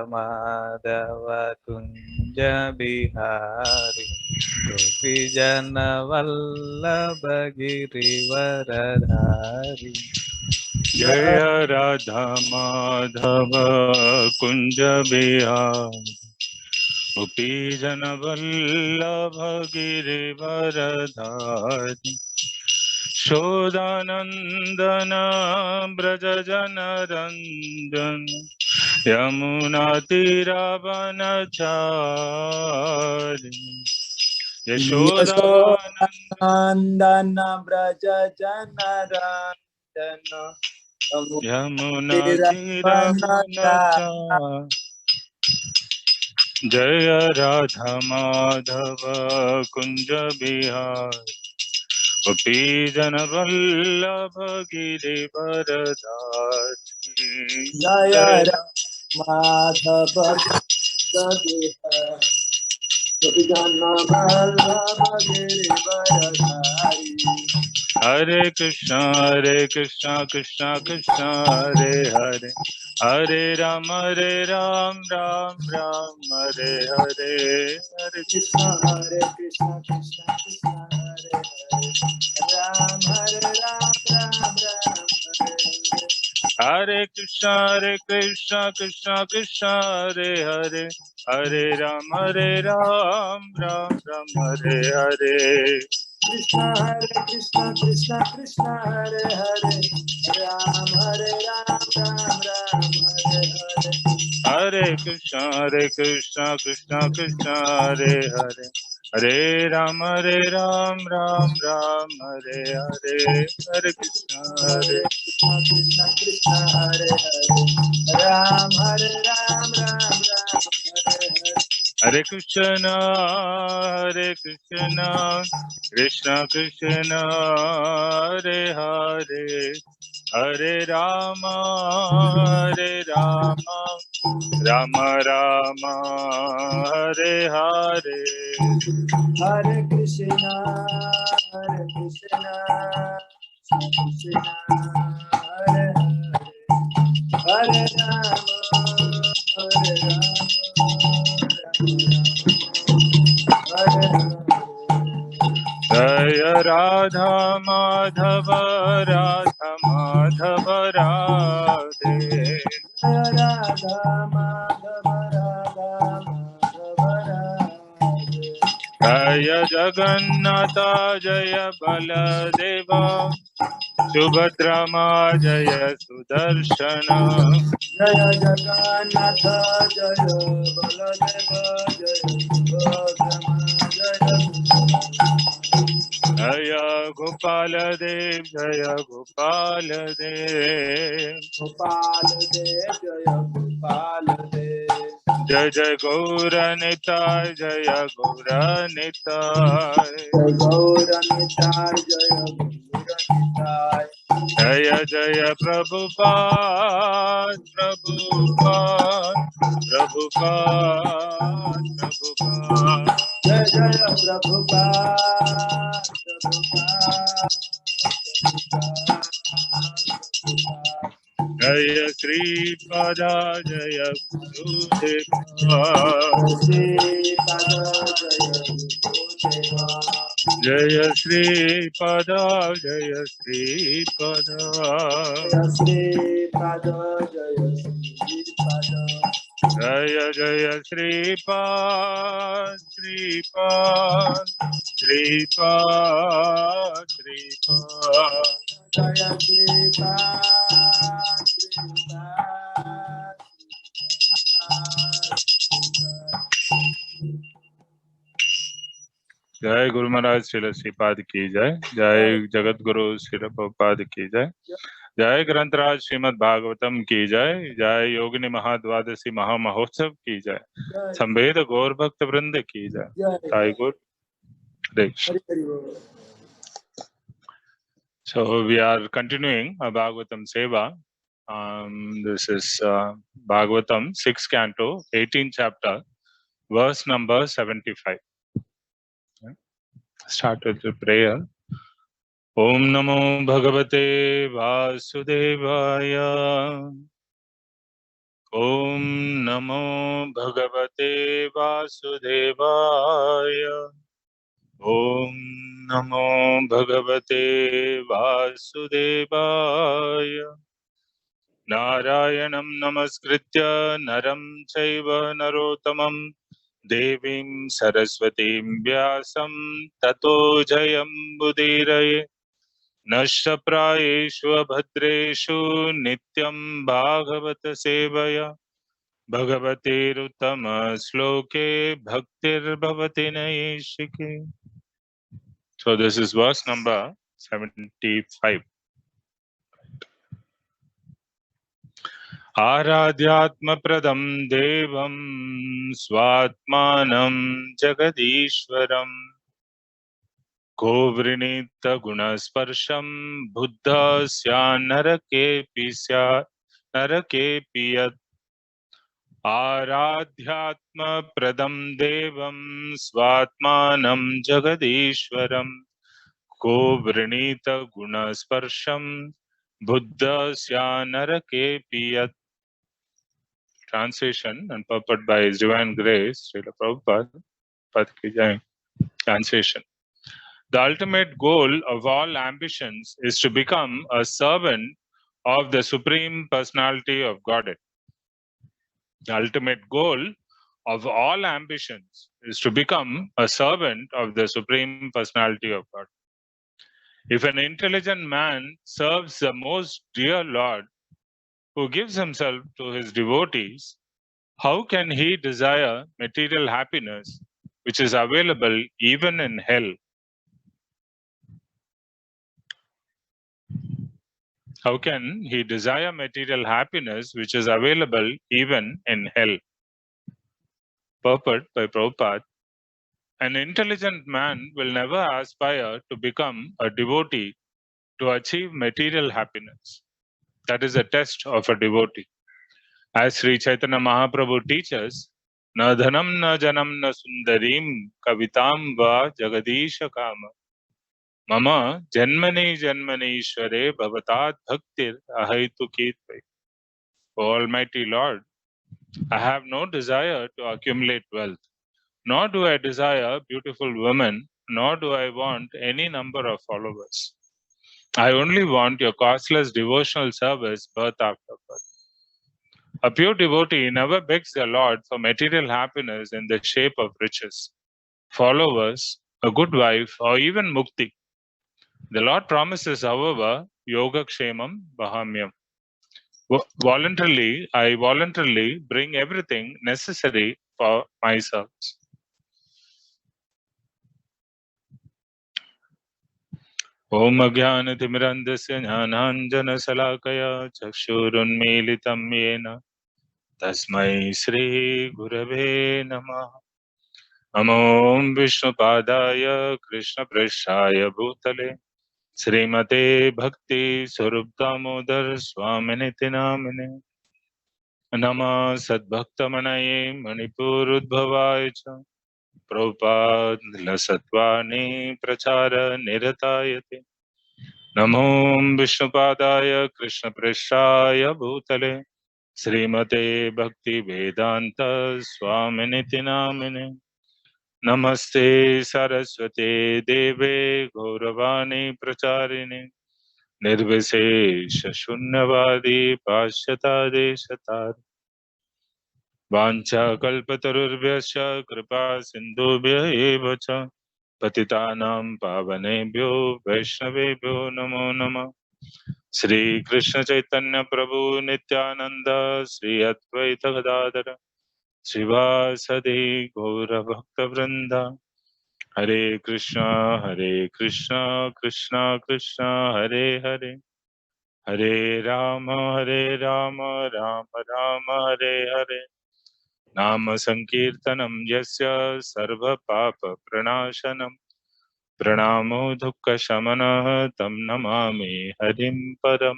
माधव कुंज बिहारी गोपी जन वल्लभ गिरिवरधारी। जय राधा माधव कुंज बिहारी गोपी जन वल्लभ गिरिवरधारी। शोदानंदन ब्रज जन रंजन यमुना तीरावनचारि। यशोदानंदन ब्रज जनरंजन यमुना तीरावनचारि। जय राधा माधव कुंज बिहारी गोपी जन वल्लभ गिरिवरधारी। जय माधव गोपी जन वल्लभ गिरिवरधारी। हरे कृष्णा कृष्ण कृष्ण हरे हरे, हरे राम राम राम हरे हरे। हरे कृष्ण हरे कृष्ण कृष्ण कृष्ण हरे हरे, राम हरे राम राम राम हरे हरे। हरे कृष्ण कृष्ण कृष्ण हरे हरे, हरे राम राम हरे हरे। कृष्ण हरे कृष्ण कृष्ण कृष्ण हरे हरे, राम हरे राम राम राम हरे हरे। हरे कृष्ण कृष्ण कृष्ण हरे हरे, हरे राम राम हरे हरे। हरे कृष्ण हरे कृष्ण कृष्ण कृष्ण हरे हरे, राम हरे राम राम राम हरे हरे। हरे कृष्ण कृष्ण कृष्ण हरे हरे, हरे राम राम हरे हरे। हरे कृष्णा कृष्ण कृष्ण हरे हरे, हरे राम हरे राम। जय राधा माधव राधा माधव राधे। राधा माधव राधा माधव राधे। जय जगन्नाथ जय बलदेव, सुभद्रा माँ जय सुदर्शन। जय जगन्नाथ जय बलदेव जय सुभद्रमा जय जय गोपाल देव जय गोपाल देव। गोपाल दे जय गोपाल दे। जय जय गौर निताय जय गौर निताय। जय गौर निताय जय गौर निताय। जय जय प्रभुपाद प्रभुपाद प्रभुपाद प्रभुपाद। जय जय प्रभुपाद प्रभुपाद प्रभुपाद। जय श्रीपदा जय गुरुदेव। श्रीपद जय गुरुदेवा। जय श्रीपदा जय श्रीपदा। जय श्रीपद जय श्रीपद। जय जय श्रीपाद श्रीपाद श्रीपाद श्रीपाद। जय श्रीपद श्रीपद। जय गुरु महाराज श्रील श्रीपाद की जय। जय जगत गुरु श्रील प्रभुपाद की जय। जय ग्रंथराज श्रीमद् भागवतम की जय। जय योगिनी महाद्वादशी महामहोत्सव की जय। संवेद गौर भक्त वृंद की जय। जय गुरु हरे। So we are continuing our Bhagavatam Seva. This is Bhagavatam 6th canto 18th chapter verse number 75. Start with the prayer. Om Namo Bhagavate Vasudevaya. Om Namo Bhagavate Vasudevaya. Om Namo Bhagavate Vasudevaya. Narayanam Namaskritya Naram Chaiva Narottamam Devim Saraswatim Vyasam Tato Jayam Budiraye. Nashtaprayeshu Bhadreshu Nityam Bhagavata Sevaya Bhagavate Uttama Sloke Bhaktir Bhavati Naishike. So this is verse number 75. Aradhyatma pradam devam swatmanam jagadishwaram Kovrinita gunasparsham buddhasya narakepi yat Aradhyatma pradam devam swatmanam jagadishwaram Kovrinita gunasparsham buddhasya narakepi yat. Translation and purport by His Divine Grace, Srila Prabhupada. Translation. The ultimate goal of all ambitions is to become a servant of the Supreme Personality of Godhead. The ultimate goal of all ambitions is to become a servant of the Supreme Personality of God. If an intelligent man serves the most dear Lord who gives himself to his devotees, how can he desire material happiness which is available even in hell? How can he desire material happiness which is available even in hell? Purport by Prabhupada. An intelligent man will never aspire to become a devotee to achieve material happiness. That is a test of a devotee. As Sri Chaitanya Mahaprabhu teaches, na dhanam na janam na sundarim kavitam va jagadisha kama mama janmani janmani ishware bhavatat bhaktir ahaitukit. O Almighty Lord, I have no desire to accumulate wealth, nor do I desire beautiful women, nor do I want any number of followers. I only want your costless devotional service birth after birth. A pure devotee never begs the Lord for material happiness in the shape of riches, followers, a good wife, or even mukti. The Lord promises, however, yogakshemam vahamyam. I voluntarily bring everything necessary for myself. Om Ajnanatimirandasya Jnananjanasalakaya Chakshurunmilitam Yena Tasmai Shri Gurave Namah. Namo Vishnupadaya Krishna Preshaya Bhutale Srimate Bhakti Saruptamodar Swaminiti Namine Nama Sadbhaktamanaye Manipur Udbhavaya Cha Prabhupada Lasatvani Prachara Niratayate Namo Vishnupadaya Krishna Preshaya Bhutale Srimate Bhakti Vedanta Swaminiti Namine Namaste Saraswate Deve Gauravani Pracharine Nirvisesha Shunyavadi Pashyata Deshatar Vancha Kalpatarurvyasya Kripa Sindhubhya Eva Cha Patitanam Pavanebhyo Vaishnavebhyo Namo Namah Shri Krishna Chaitanya Prabhu Nityananda Shri Advaita Gadadara Srivasadi Gaura Bhakta Vrinda Hare Krishna Krishna Krishna Hare Hare Hare Rama Rama Rama Hare Hare Nama Sankirtanam Yasya Sarva Papa Pranashanam Pranamo Dukkha Shamanah Tam Namami Harim Param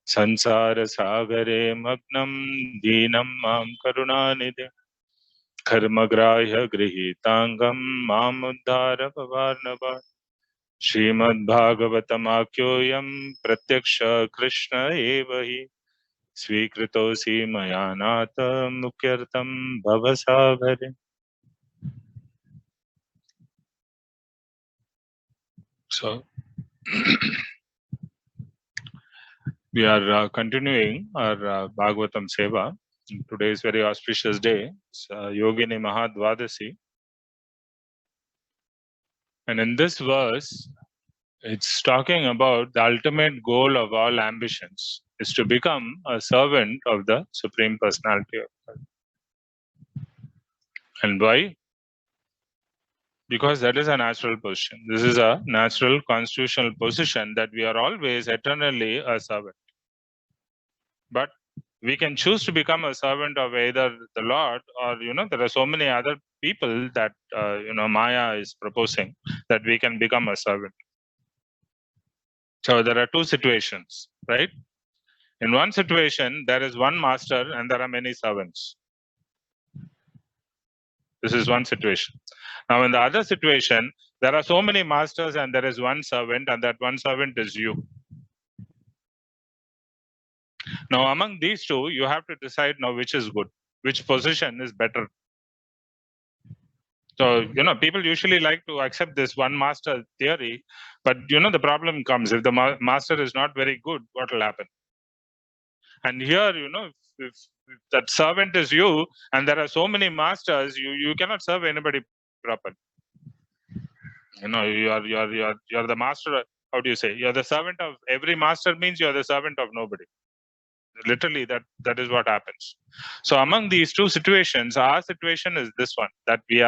Sansara Sagare Magnam Dinam Mam Karunanidhe Karmagrahya Grihitangam Mam Uddhara Pavarnava Srimad Bhagavatam Akyoyam Pratyaksha Krishna Evahi Svikritosi mayanata mukyartam bhavasabhare. So, we are continuing our Bhagavatam Seva. Today is very auspicious day. It's Yogini Mahadvadasi. And in this verse, it's talking about the ultimate goal of all ambitions is to become a servant of the Supreme Personality of God. And why? Because that is a natural position. This is a natural constitutional position that we are always eternally a servant. But we can choose to become a servant of either the Lord or, there are so many other people that, Maya is proposing that we can become a servant. So there are two situations, right? In one situation, there is one master and there are many servants. This is one situation. Now, in the other situation, there are so many masters and there is one servant, and that one servant is you. Now, among these two, you have to decide now which is good, which position is better. So, people usually like to accept this one master theory, but, the problem comes if the master is not very good, what will happen? And here, if that servant is you and there are so many masters, you cannot serve anybody properly. You're the master. How do you say? You're the servant of every master means you're the servant of nobody. Literally, that is what happens. So among these two situations, our situation is this one, that we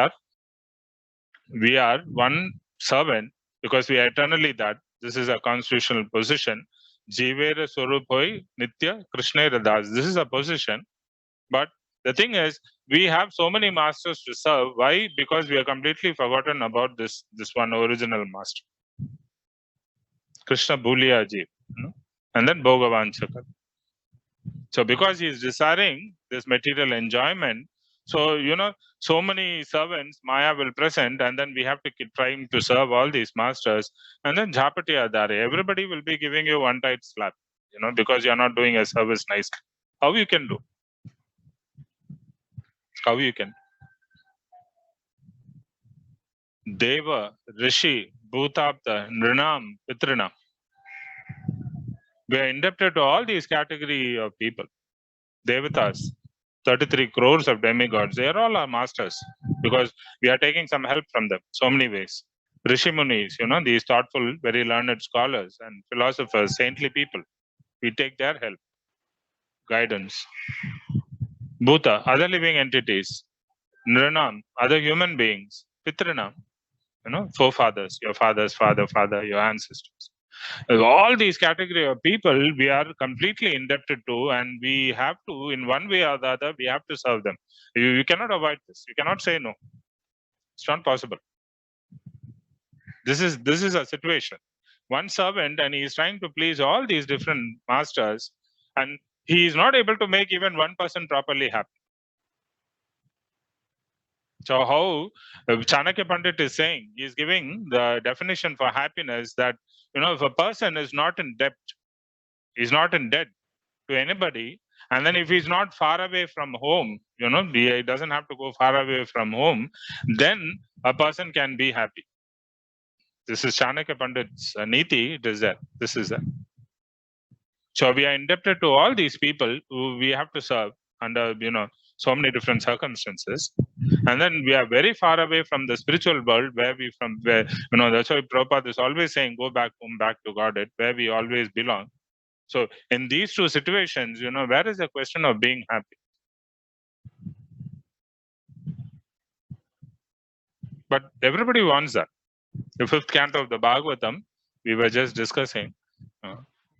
are one servant because we are eternally that. This is a constitutional position. Jivera Swarupoi Nitya Krishna Das. This is a position. But the thing is, we have so many masters to serve. Why? Because we are completely forgotten about this one original master, Krishna Bhuliyaji, and then Bhagavanchaka. So because he is desiring this material enjoyment, so so many servants Maya will present, and then we have to keep trying to serve all these masters, and then Jhapati Adare, everybody will be giving you one tight slap, because you are not doing a service nicely. How you can do? How you can? Deva, Rishi, Bhutapta, Nrinam, Pitrinam. We are indebted to all these category of people. Devatas, 33 crores of demigods, they are all our masters because we are taking some help from them so many ways. Rishi Munis, these thoughtful, very learned scholars and philosophers, saintly people, we take their help, guidance. Bhuta, other living entities. Nranam, other human beings. Pitranam, forefathers, your father's father, your ancestors. All these category of people we are completely indebted to, and we have to, in one way or the other, we have to serve them. You cannot avoid this. You cannot say no. It's not possible. This is a situation. One servant, and he is trying to please all these different masters, and he is not able to make even one person properly happy. So how Chanakya Pandit is saying, he is giving the definition for happiness that, if a person is not in debt, he's not in debt to anybody, and then if he's not far away from home, he doesn't have to go far away from home, then a person can be happy. This is Chanakya Pandit's Niti. It is that. This is that. So we are indebted to all these people who we have to serve under, so many different circumstances. And then we are very far away from the spiritual world where that's why Prabhupada is always saying, go back home, back to Godhead, where we always belong. So in these two situations, where is the question of being happy? But everybody wants that. The fifth canto of the Bhagavatam, we were just discussing.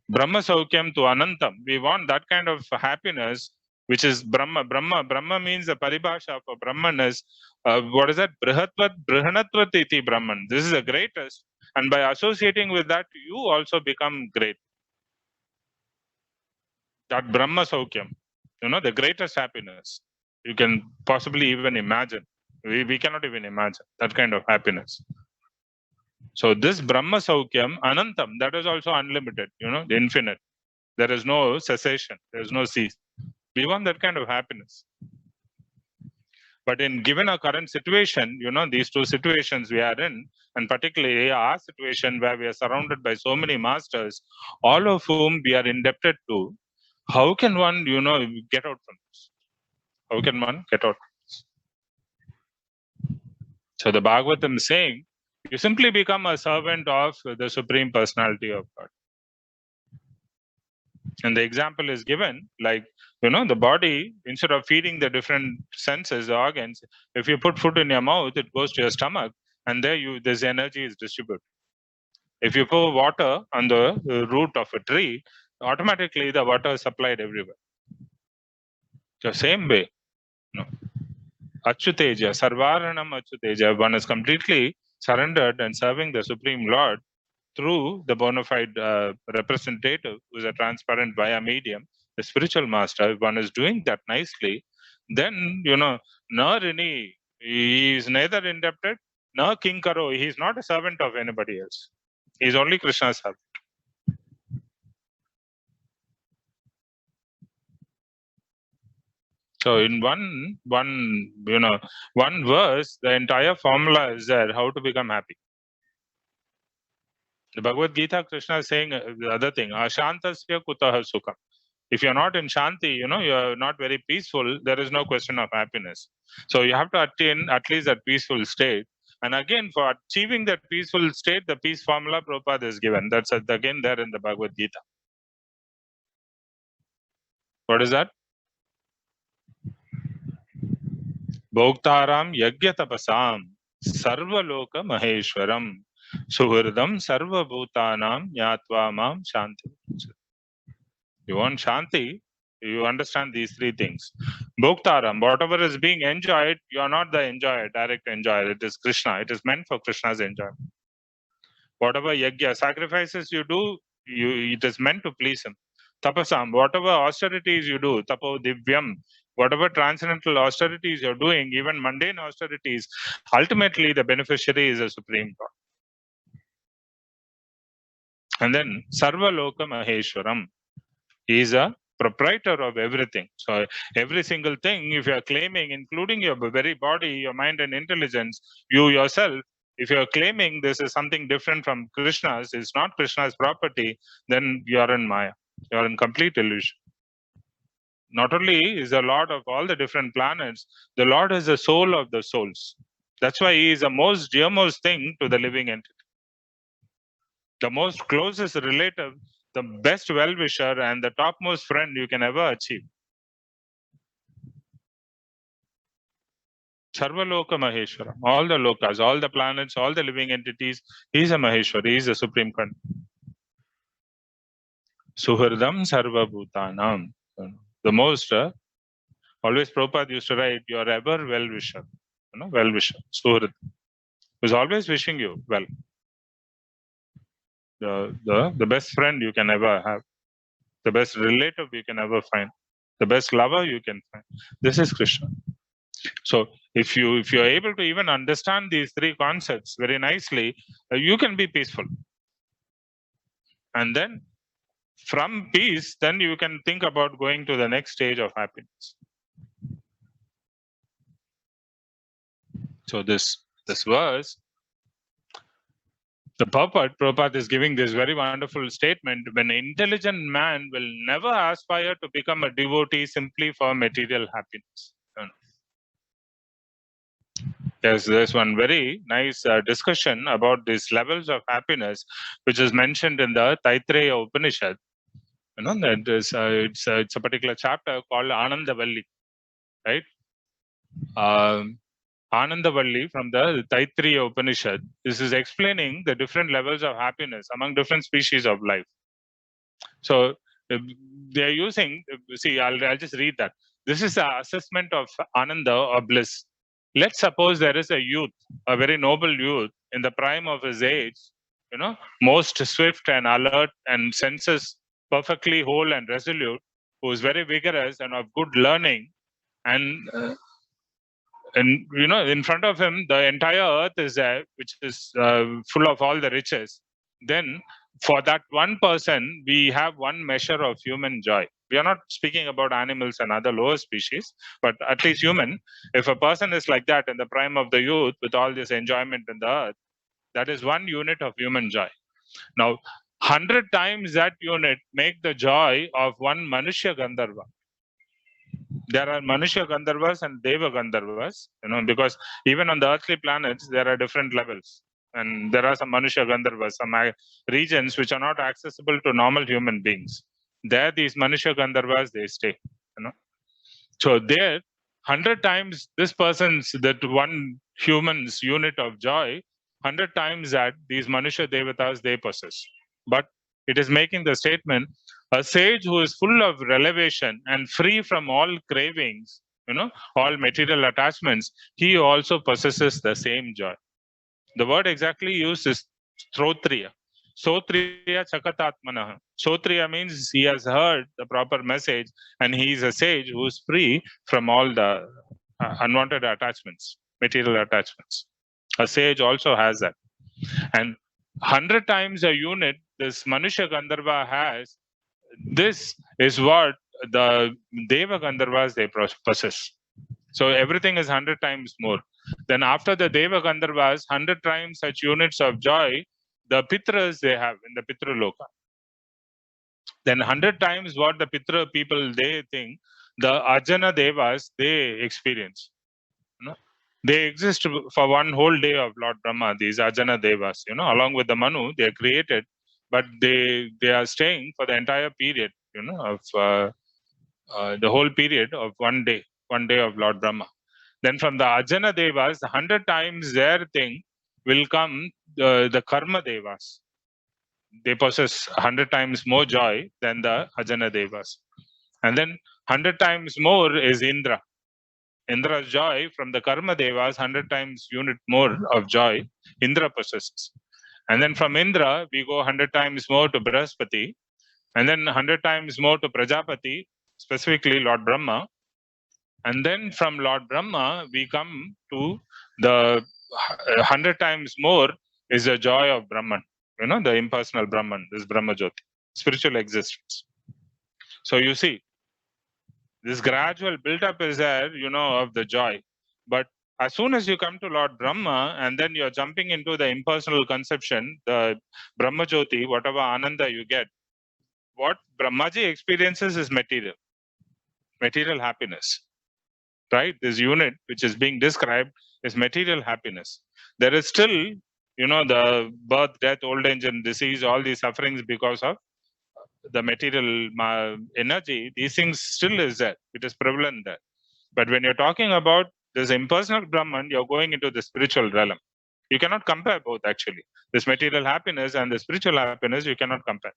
Brahma Saukyam to Anantam. We want that kind of happiness, which is Brahma. Brahma means the paribhasha for Brahman is, what is that? Brihanatvat iti Brahman. This is the greatest. And by associating with that, you also become great. That Brahma Saukyam, the greatest happiness. You can possibly even imagine. We cannot even imagine that kind of happiness. So this Brahma Saukyam, Anantam, that is also unlimited, the infinite. There is no cessation. There is no cease. We want that kind of happiness. But in given our current situation, these two situations we are in, and particularly our situation where we are surrounded by so many masters, all of whom we are indebted to, how can one, get out from this? How can one get out from this? So the Bhagavatam is saying, you simply become a servant of the Supreme Personality of God. And the example is given, like, the body, instead of feeding the different senses, the organs, if you put food in your mouth, it goes to your stomach, and there this energy is distributed. If you pour water on the root of a tree, automatically the water is supplied everywhere. The same way, Achyuteja, Sarvaranam Achyuteja, one is completely surrendered and serving the Supreme Lord through the bona fide representative, who is a transparent via medium, the spiritual master. If one is doing that nicely, then, nor any, he is neither indebted, nor kinkaro, he is not a servant of anybody else. He is only Krishna's servant. So in one verse, the entire formula is there, how to become happy. The Bhagavad Gita, Krishna is saying the other thing, Ashantasya kutaha sukha. If you're not in Shanti, you're not very peaceful, there is no question of happiness. So you have to attain at least that peaceful state. And again, for achieving that peaceful state, the peace formula Prabhupada is given. That's again there in the Bhagavad Gita. What is that? Bhoktaram yagya tapasam sarva loka maheshwaram suhridam sarva bhutanam yatva mam shanti. You want Shanti, you understand these three things. Bhoktaram, whatever is being enjoyed, you are not the enjoyer, direct enjoyer. It is Krishna. It is meant for Krishna's enjoyment. Whatever yajna, sacrifices you do, it is meant to please him. Tapasam, whatever austerities you do, tapo divyam, whatever transcendental austerities you're doing, even mundane austerities, ultimately the beneficiary is a Supreme God. And then Sarva Loka Maheshwaram. He is a proprietor of everything. So every single thing, if you are claiming, including your very body, your mind and intelligence, you yourself, if you are claiming this is something different from Krishna's, it's not Krishna's property, then you are in Maya. You are in complete illusion. Not only is the Lord of all the different planets, the Lord is the soul of the souls. That's why he is the most dearmost thing to the living entity. The most closest relative, the best well-wisher, and the topmost friend you can ever achieve. Sarva Loka Maheshwara, all the lokas, all the planets, all the living entities, he is a Maheshwara, he is a Supreme Control. Suhridam Sarva Bhutanam. The most, always Prabhupada used to write, you are ever well-wisher, well-wisher, Suhrid, who is always wishing you well. The best friend you can ever have, the best relative you can ever find, the best lover you can find. This is Krishna. So if you are able to even understand these three concepts very nicely, you can be peaceful. And then from peace, then you can think about going to the next stage of happiness. So this verse, the Prabhupada is giving this very wonderful statement: when an intelligent man will never aspire to become a devotee simply for material happiness. There's one very nice discussion about these levels of happiness, which is mentioned in the Taittiriya Upanishad. That is, it's a particular chapter called Anandavalli, right? Anandavalli from the Taittiriya Upanishad. This is explaining the different levels of happiness among different species of life. So they're using, see, I'll just read that. This is an assessment of Ananda or bliss. Let's suppose there is a youth, a very noble youth in the prime of his age, most swift and alert and senses perfectly whole and resolute, who is very vigorous and of good learning, and in front of him the entire earth is there, which is full of all the riches. Then For that one person, we have one measure of human joy. We are not speaking about animals and other lower species, but at least human. If a person is like that in the prime of the youth with all this enjoyment in the earth, that is one unit of human joy. Now, 100 times that unit make the joy of one Manushya Gandharva. There are Manushya Gandharvas and Deva Gandharvas, because even on the earthly planets, there are different levels. And there are some Manushya Gandharvas, some regions which are not accessible to normal human beings. There, these Manushya Gandharvas, they stay. So there, 100 times this person's, that one human's unit of joy, 100 times that these Manushya Devatas, they possess. But it is making the statement, a sage who is full of revelation and free from all cravings, all material attachments, he also possesses the same joy. The word exactly used is Strotriya. Sotriya Chakatatmanaha. Sotriya means he has heard the proper message and he is a sage who is free from all the unwanted attachments, material attachments. A sage also has that. And 100 times a unit this Manushya Gandharva has, this is what the Deva Gandharvas they possess. So everything is 100 times more. Then after the Deva Gandharvas, 100 times such units of joy, the Pitras they have in the Pitra Loka. Then 100 times what the Pitra people they think, the Ajana Devas they experience. They exist for one whole day of Lord Brahma, these Ajana Devas, along with the Manu, they are created, but they are staying for the entire period, of the whole period of one day of Lord Brahma. Then from the Ajana Devas, 100 times their thing will come the Karma Devas. They possess 100 times more joy than the Ajana Devas. And then 100 times more is Indra. Indra's joy from the Karma Devas, 100 times unit more of joy, Indra possesses. And then from Indra, we go 100 times more to Brihaspati, and then 100 times more to Prajapati, specifically Lord Brahma. And then from Lord Brahma, we come to the 100 times more is the joy of Brahman, the impersonal Brahman, this Brahma Jyoti, spiritual existence. So you see, this gradual build-up is there, of the joy. But as soon as you come to Lord Brahma, and then you're jumping into the impersonal conception, the Brahma Jyoti, whatever Ananda you get, what Brahmaji experiences is material happiness. Right? This unit which is being described is material happiness. There is still, the birth, death, old age, and disease, all these sufferings because of the material energy. These things still is there. It is prevalent there. But when you're talking about this impersonal Brahman, you're going into the spiritual realm. You cannot compare both actually. This material happiness and the spiritual happiness, you cannot compare.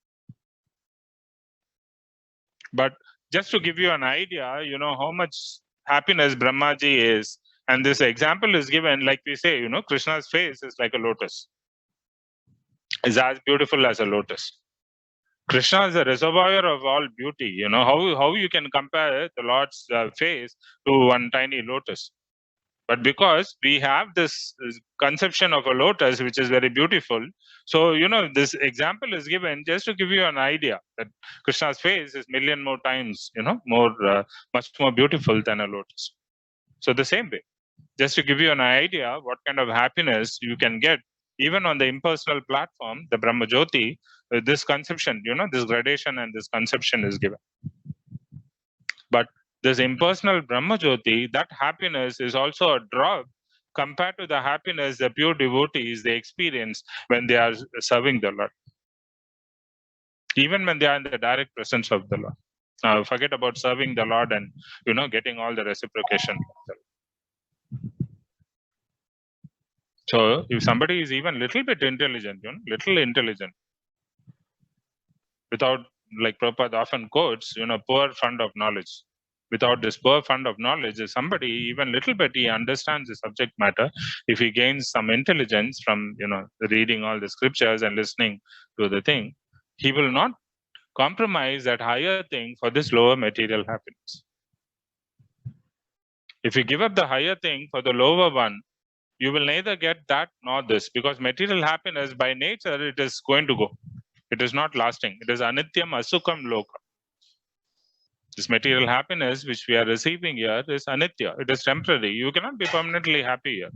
But just to give you an idea, how much happiness Brahmaji is, and this example is given, like we say, Krishna's face is like a lotus, is as beautiful as a lotus. Krishna is a reservoir of all beauty. How you can compare the Lord's face to one tiny lotus? But because we have this conception of a lotus, which is very beautiful, so this example is given just to give you an idea that Krishna's face is million more times, more much more beautiful than a lotus. So the same way, just to give you an idea what kind of happiness you can get even on the impersonal platform, the Brahma Jyoti, this conception, this gradation and this conception is given. But this impersonal Brahma Jyoti, that happiness is also a drop compared to the happiness the pure devotees they experience when they are serving the Lord. Even when they are in the direct presence of the Lord. Forget about serving the Lord and getting all the reciprocation. So if somebody is even little bit intelligent, little intelligent, without, like Prabhupada often quotes, poor fund of knowledge. Without this poor fund of knowledge, if somebody even little bit he understands the subject matter, if he gains some intelligence from reading all the scriptures and listening to the thing, he will not compromise that higher thing for this lower material happiness. If you give up the higher thing for the lower one, you will neither get that nor this, because material happiness by nature it is going to go. It is not lasting. It is anityam asukam loka. This material happiness which we are receiving here is anitya. It is temporary. You cannot be permanently happy here.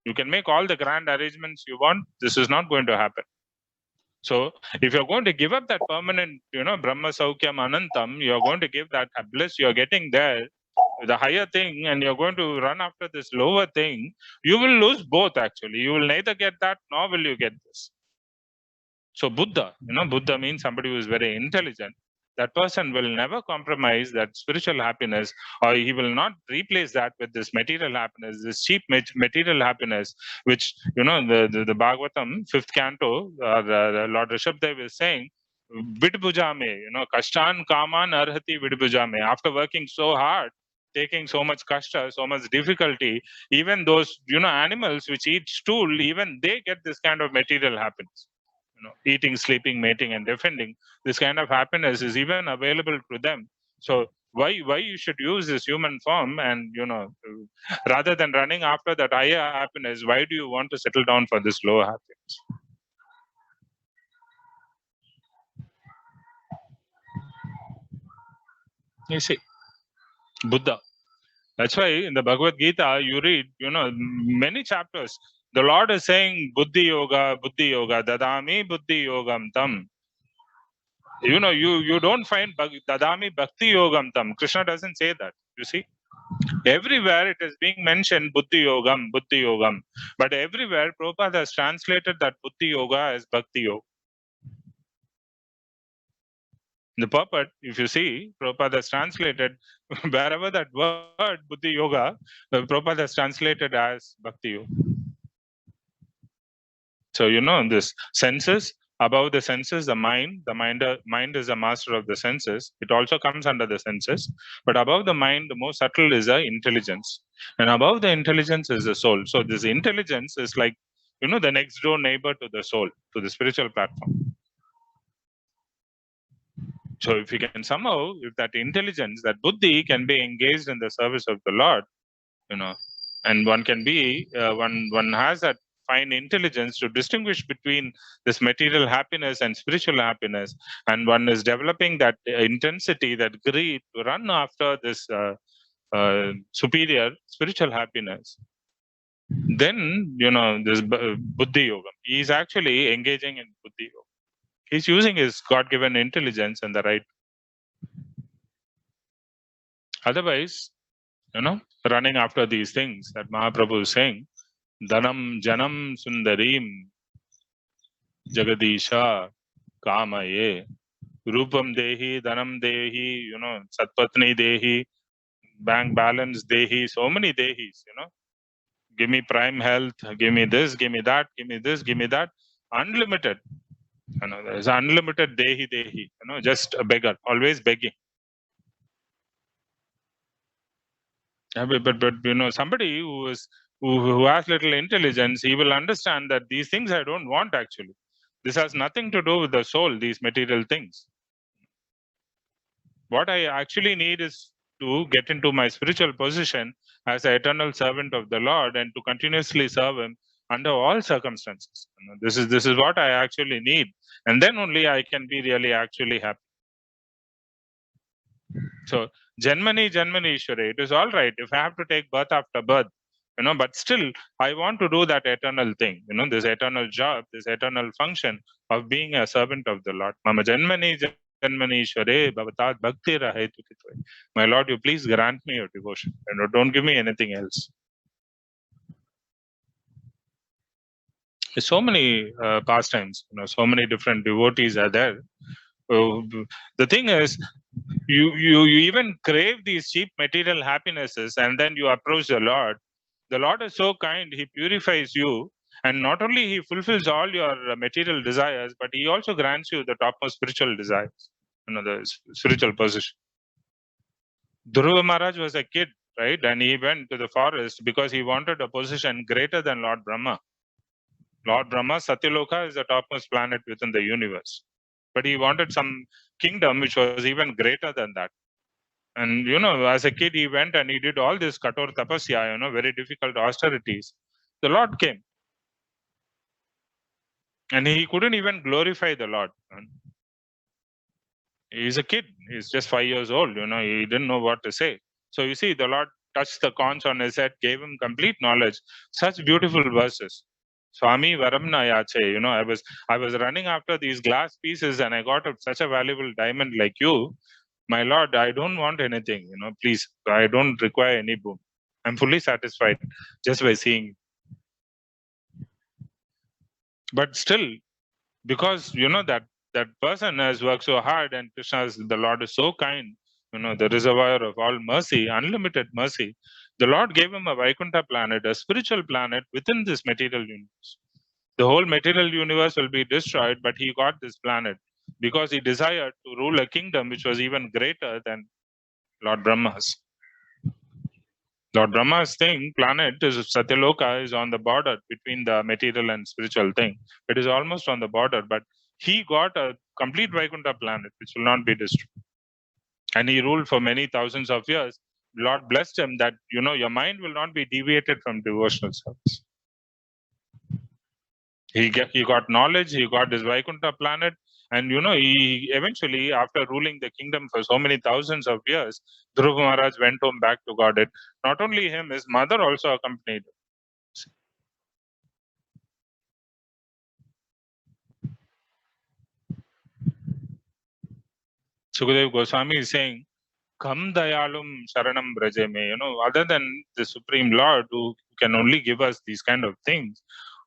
You can make all the grand arrangements you want. This is not going to happen. So if you're going to give up that permanent, Brahma Saukyam Anantam, you're going to give that bliss, you're getting there, the higher thing, and you're going to run after this lower thing, you will lose both actually. You will neither get that nor will you get this. So Buddha, Buddha means somebody who is very intelligent. That person will never compromise that spiritual happiness, or he will not replace that with this material happiness, this cheap material happiness, which, the Bhagavatam, 5th canto, Lord Rishabhdev is saying, Vidbhujame, Kashtan Kaman Arhati Vidbhujame. After working so hard, taking so much kashta, so much difficulty, even those, animals which eat stool, even they get this kind of material happiness. Eating, sleeping, mating, and defending. This kind of happiness is even available to them. So why you should use this human form, and rather than running after that higher happiness, why do you want to settle down for this lower happiness? You see, Buddha. That's why in the Bhagavad Gita you read, many chapters. The Lord is saying, Buddhi Yoga, Dadami Buddhi Yogam Tam. You don't find Dadami Bhakti Yogam Tam. Krishna doesn't say that. You see, everywhere it is being mentioned Buddhi Yogam. But everywhere Prabhupada has translated that Buddhi Yoga as Bhakti Yoga. The purport, if you see, Prabhupada has translated wherever that word Buddhi Yoga, Prabhupada has translated as Bhakti Yoga. So, this senses, above the senses, the mind is the master of the senses. It also comes under the senses. But above the mind, the most subtle is the intelligence. And above the intelligence is the soul. So this intelligence is like, the next door neighbor to the soul, to the spiritual platform. So if you can somehow, if that intelligence, that buddhi can be engaged in the service of the Lord, and one can be, one has that fine intelligence to distinguish between this material happiness and spiritual happiness, and one is developing that intensity, that greed to run after this superior spiritual happiness, then this buddhi yoga, he is actually engaging in buddhi yoga. He's using his God-given intelligence and the right. Otherwise, running after these things that Mahaprabhu is saying, Dhanam Janam Sundarim Jagadisha Kamaye Rupam Dehi, Dhanam Dehi, Satpatni Dehi, bank balance Dehi, so many Dehis, give me prime health, give me this, give me that, give me this, give me that, unlimited. There's unlimited Dehi, just a beggar, always begging. But somebody who has little intelligence, he will understand that these things I don't want actually. This has nothing to do with the soul, these material things. What I actually need is to get into my spiritual position as an eternal servant of the Lord and to continuously serve Him under all circumstances. This is what I actually need, and then only I can be really actually happy. So Janmani Ishware, it is all right if I have to take birth after birth, but still I want to do that eternal thing, this eternal job, this eternal function of being a servant of the Lord. Mama Janmani Ishware Bhavatat Bhakti Rahetu Kitve. My Lord, you please grant me your devotion. Don't give me anything else. There's so many pastimes, so many different devotees are there. The thing is, you even crave these cheap material happinesses, and then you approach the Lord. The Lord is so kind; He purifies you, and not only He fulfills all your material desires, but He also grants you the topmost spiritual desires. The spiritual position. Dhruva Maharaj was a kid, right? And he went to the forest because he wanted a position greater than Lord Brahma. Lord Brahma, Satyaloka is the topmost planet within the universe. But he wanted some kingdom which was even greater than that. And, as a kid, he went and he did all this Kator Tapasya, very difficult austerities. The Lord came. And he couldn't even glorify the Lord. He's a kid. He's just 5 years old. He didn't know what to say. So you see, the Lord touched the conch on his head, gave him complete knowledge. Such beautiful verses. Swami Varamna Yache. I was running after these glass pieces, and I got such a valuable diamond like you. My Lord, I don't want anything. Please, I don't require any boon. I'm fully satisfied just by seeing. But still, because that person has worked so hard, and the Lord is so kind, the reservoir of all mercy, unlimited mercy. The Lord gave him a Vaikuntha planet, a spiritual planet within this material universe. The whole material universe will be destroyed, but he got this planet because he desired to rule a kingdom which was even greater than Lord Brahma's. Lord Brahma's planet is Satyaloka, is on the border between the material and spiritual thing. It is almost on the border, but he got a complete Vaikuntha planet which will not be destroyed. And he ruled for many thousands of years. Lord blessed him that, your mind will not be deviated from devotional service. He got knowledge, he got his Vaikuntha planet, and he eventually, after ruling the kingdom for so many thousands of years, Dhruva Maharaj went home back to Godhead. Not only him, his mother also accompanied him. Sukadev Goswami is saying, Kam Dayalum Sharanam Brajame. Other than the Supreme Lord who can only give us these kind of things,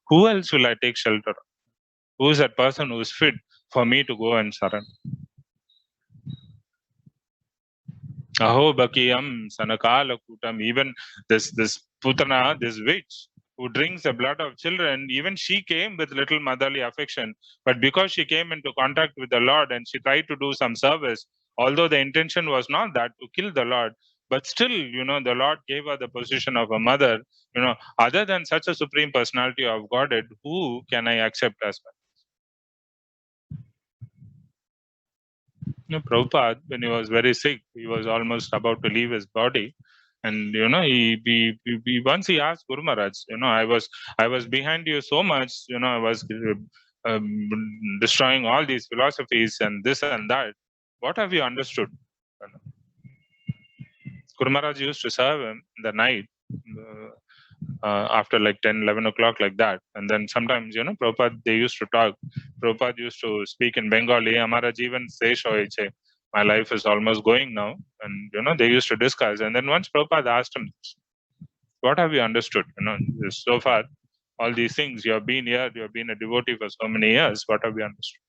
who else will I take shelter of? Who is that person who is fit for me to go and Saran? Aho Bakiyam Sanakala Kutam. Even this Putana, this witch who drinks the blood of children, even she came with little motherly affection. But because she came into contact with the Lord and she tried to do some service, although the intention was not that to kill the Lord, but still, the Lord gave her the position of a mother. Other than such a supreme personality of Godhead, who can I accept as well? Prabhupada, when he was very sick, he was almost about to leave his body, and he once he asked Guru Maharaj, I was behind you so much, I was destroying all these philosophies and this and that. What have you understood? Guru Maharaj used to serve him in the night. After like 10, 11 o'clock, like that. And then sometimes, Prabhupada, they used to talk. Prabhupada used to speak in Bengali. Amara Jeevan Sesh hoyeche. My life is almost going now. And, they used to discuss. And then once Prabhupada asked him, what have you understood? So far, all these things, you have been here, you have been a devotee for so many years. What have you understood?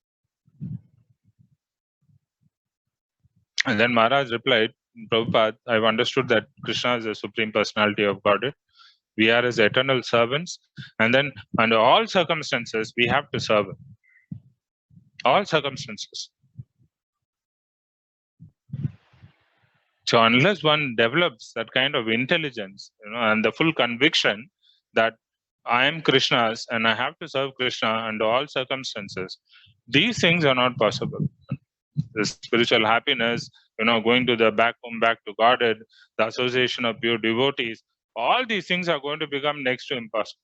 And then Maharaj replied, Prabhupada, I've understood that Krishna is the supreme personality of Godhead. We are his eternal servants, and then under all circumstances we have to serve him. All circumstances. So unless one develops that kind of intelligence, and the full conviction that I am Krishna's and I have to serve Krishna under all circumstances, these things are not possible. The spiritual happiness, going to the back home, back to Godhead, the association of pure devotees, all these things are going to become next to impossible.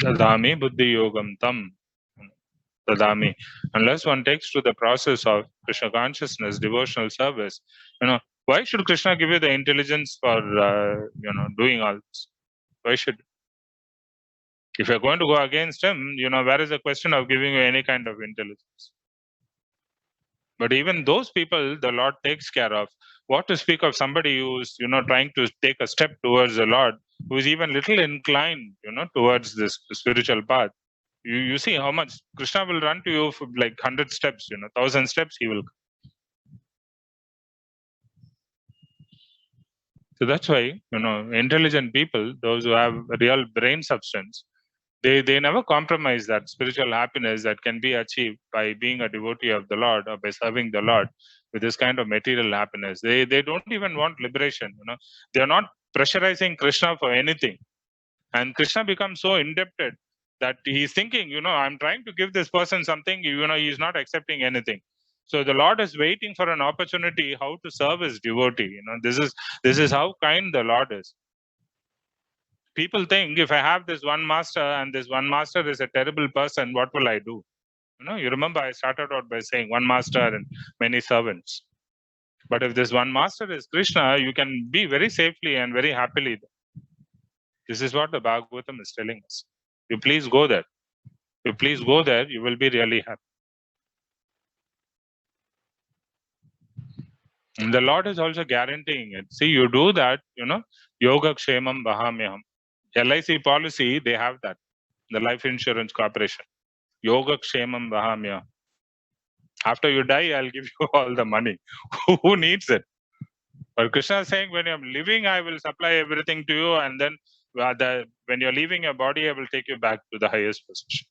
Tadami buddhi yogam tam. Tadami. Unless one takes to the process of Krishna consciousness, devotional service, why should Krishna give you the intelligence for, doing all this? Why should? If you're going to go against him, where is the question of giving you any kind of intelligence? But even those people, the Lord takes care of. What to speak of somebody who's, trying to take a step towards the Lord, who is even little inclined, towards this spiritual path. You see how much Krishna will run to you for like 100 steps, 1,000 steps he will. So that's why, intelligent people, those who have real brain substance, they never compromise that spiritual happiness that can be achieved by being a devotee of the Lord or by serving the Lord with this kind of material happiness. They don't even want liberation, They are not pressurizing Krishna for anything. And Krishna becomes so indebted that he's thinking, I'm trying to give this person something, he's not accepting anything. So the Lord is waiting for an opportunity how to serve his devotee. This is how kind the Lord is. People think, if I have this one master and this one master is a terrible person, what will I do? You remember I started out by saying one master and many servants. But if this one master is Krishna, you can be very safely and very happily. This is what the Bhagavatam is telling us. You please go there. You please go there, you will be really happy. And the Lord is also guaranteeing it. See, you do that, Yoga Kshemam Vahamyaham. LIC policy, they have that. The Life Insurance Corporation. Yoga Kshemam Vahamyaham. After you die, I'll give you all the money. Who needs it? But Krishna is saying, when I'm living, I will supply everything to you, and then when you're leaving your body, I will take you back to the highest position.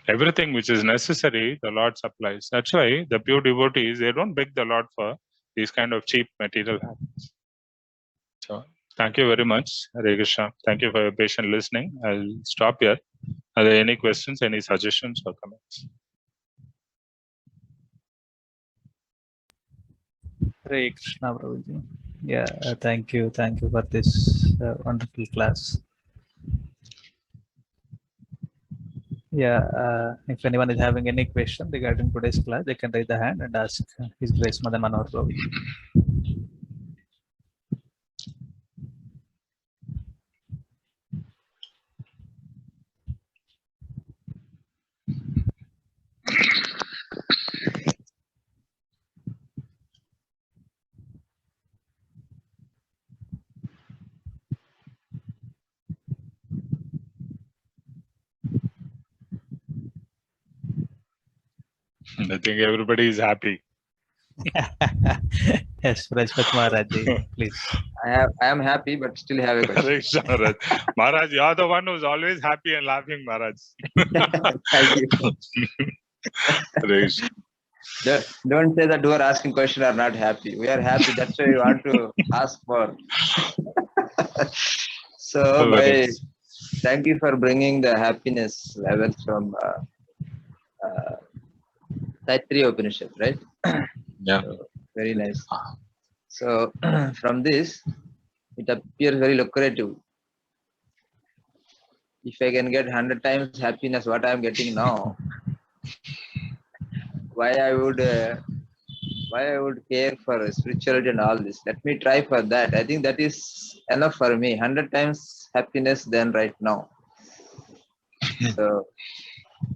Everything which is necessary, the Lord supplies. That's why the pure devotees, they don't beg the Lord for these kind of cheap material habits. So, thank you very much, Hare Krishna. Thank you for your patient listening. I'll stop here. Are there any questions, any suggestions or comments? Hare Krishna, Prabhuji. Yeah, thank you for this wonderful class. Yeah, if anyone is having any question regarding today's class, they can raise the hand and ask His Grace Madan Manohar Prabhuji. I think everybody is happy. Yes, Rajpat Maharaj, please. I am happy, but still have a question. Maharaj, you are the one who's always happy and laughing, Maharaj. Thank you. Don't say that who are asking question are not happy. We are happy. That's why we want to ask for. So, thank you for bringing the happiness level from Taittiriya Upanishad, right? Yeah. So, very nice. So, from this, it appears very lucrative. If I can get 100 times happiness, what I am getting now, why I would care for spirituality and all this? Let me try for that. I think that is enough for me. 100 times happiness than right now. So,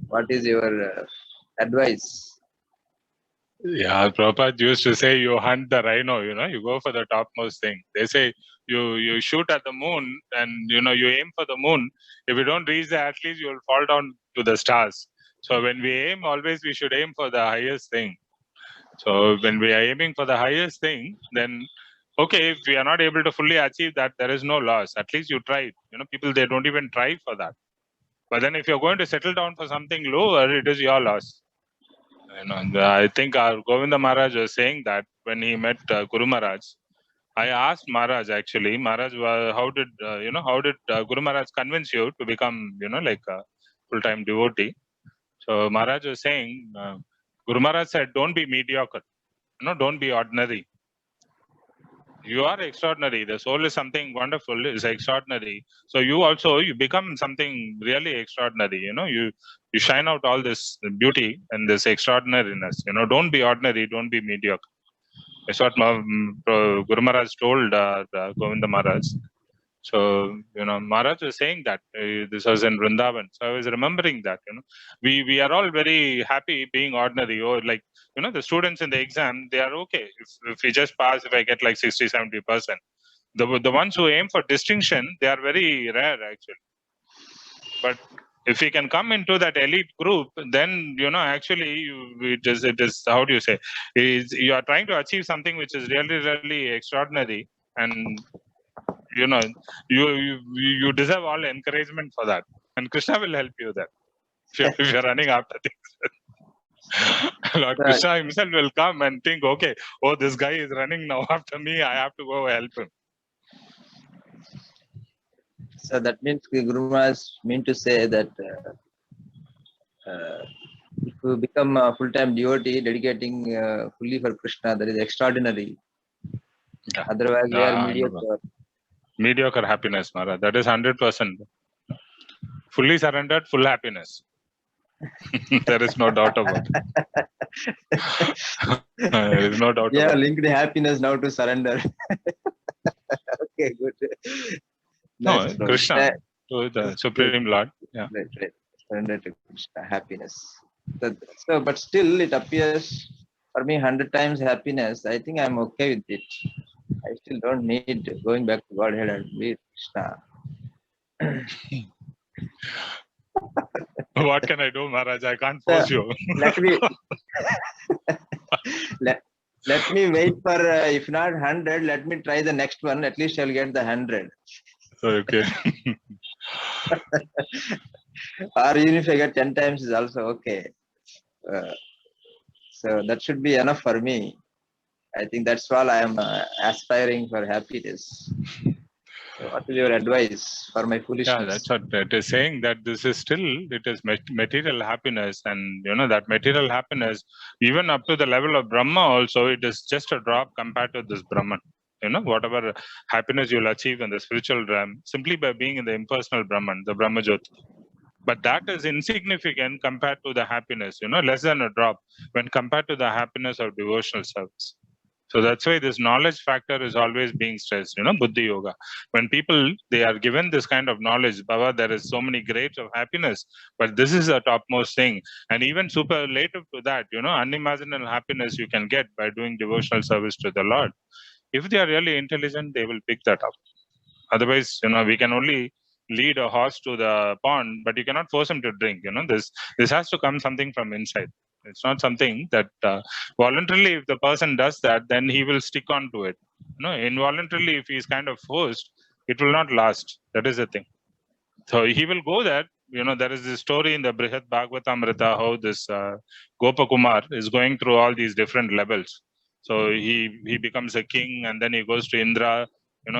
what is your advice? Yeah, Prabhupada used to say, you hunt the rhino, you go for the topmost thing. They say you shoot at the moon and, you aim for the moon. If you don't reach there, at least you will fall down to the stars. So when we aim, always we should aim for the highest thing. So when we are aiming for the highest thing, then, okay, if we are not able to fully achieve that, there is no loss. At least you tried. People, they don't even try for that. But then if you're going to settle down for something lower, it is your loss. I think our Govinda Maharaj was saying that when he met Guru Maharaj. I asked Maharaj actually, Maharaj, how did Guru Maharaj convince you to become, like a full-time devotee? So Maharaj was saying, Guru Maharaj said, don't be mediocre, don't be ordinary. You are extraordinary. The soul is something wonderful, is extraordinary. So you become something really extraordinary. You shine out all this beauty and this extraordinariness. Don't be ordinary, don't be mediocre. That's what Guru Maharaj told Govinda Maharaj. So, Maharaj was saying that this was in Vrindavan. So I was remembering that, we are all very happy being ordinary, or like, the students in the exam, they are okay. If we just pass, if I get like 60, 70%, the ones who aim for distinction, they are very rare actually. But if we can come into that elite group, then, actually it is, how do you say, you are trying to achieve something which is really, really extraordinary. And you deserve all encouragement for that, and Krishna will help you there if you're running after things. Lord Krishna himself will come and think, okay, this guy is running now after me, I have to go help him. So that means Guru Maharaj mean to say that if you become a full-time devotee, dedicating fully for Krishna, that is extraordinary. Yeah. Otherwise, we are No. mediocre. Mediocre happiness, Maharaj. That is 100%. Fully surrendered, full happiness. There is no doubt about it. There is no doubt Yeah, about it. link the happiness now to surrender. Okay, good. No, Nice, bro. Krishna, to the Supreme Lord. Yeah. Right. Surrender to Krishna, happiness. So, but still, it appears for me 100 times happiness. I think I'm okay with it. I still don't need going back to Godhead and be Krishna. What can I do, Maharaj? I can't So, force you. let me let me wait for if not 100, let me try the next one. At least I'll get the 100. Okay. Or even if I get 10 times is also okay. So that should be enough for me. I think that's all I am aspiring for happiness. So what is your advice for my foolishness? Yeah, that's what it is saying, that this is still, it is material happiness, and that material happiness, even up to the level of Brahma also, it is just a drop compared to this Brahman. Whatever happiness you'll achieve in the spiritual realm, simply by being in the impersonal Brahman, the Brahma Jyoti. But that is insignificant compared to the happiness, less than a drop when compared to the happiness of devotional service. So that's why this knowledge factor is always being stressed, Buddhi Yoga. When people, they are given this kind of knowledge, Baba, there is so many grades of happiness, but this is the topmost thing. And even superlative to that, unimaginable happiness you can get by doing devotional service to the Lord. If they are really intelligent, they will pick that up. Otherwise, we can only lead a horse to the pond, but you cannot force him to drink. This has to come something from inside. It's not something that voluntarily, if the person does that, then he will stick on to it. Involuntarily, if he is kind of forced, it will not last. That is the thing. So he will go there. There is this story in the Brihat Bhagavatamrita how this Gopakumar is going through all these different levels. So he becomes a king, and then he goes to Indra.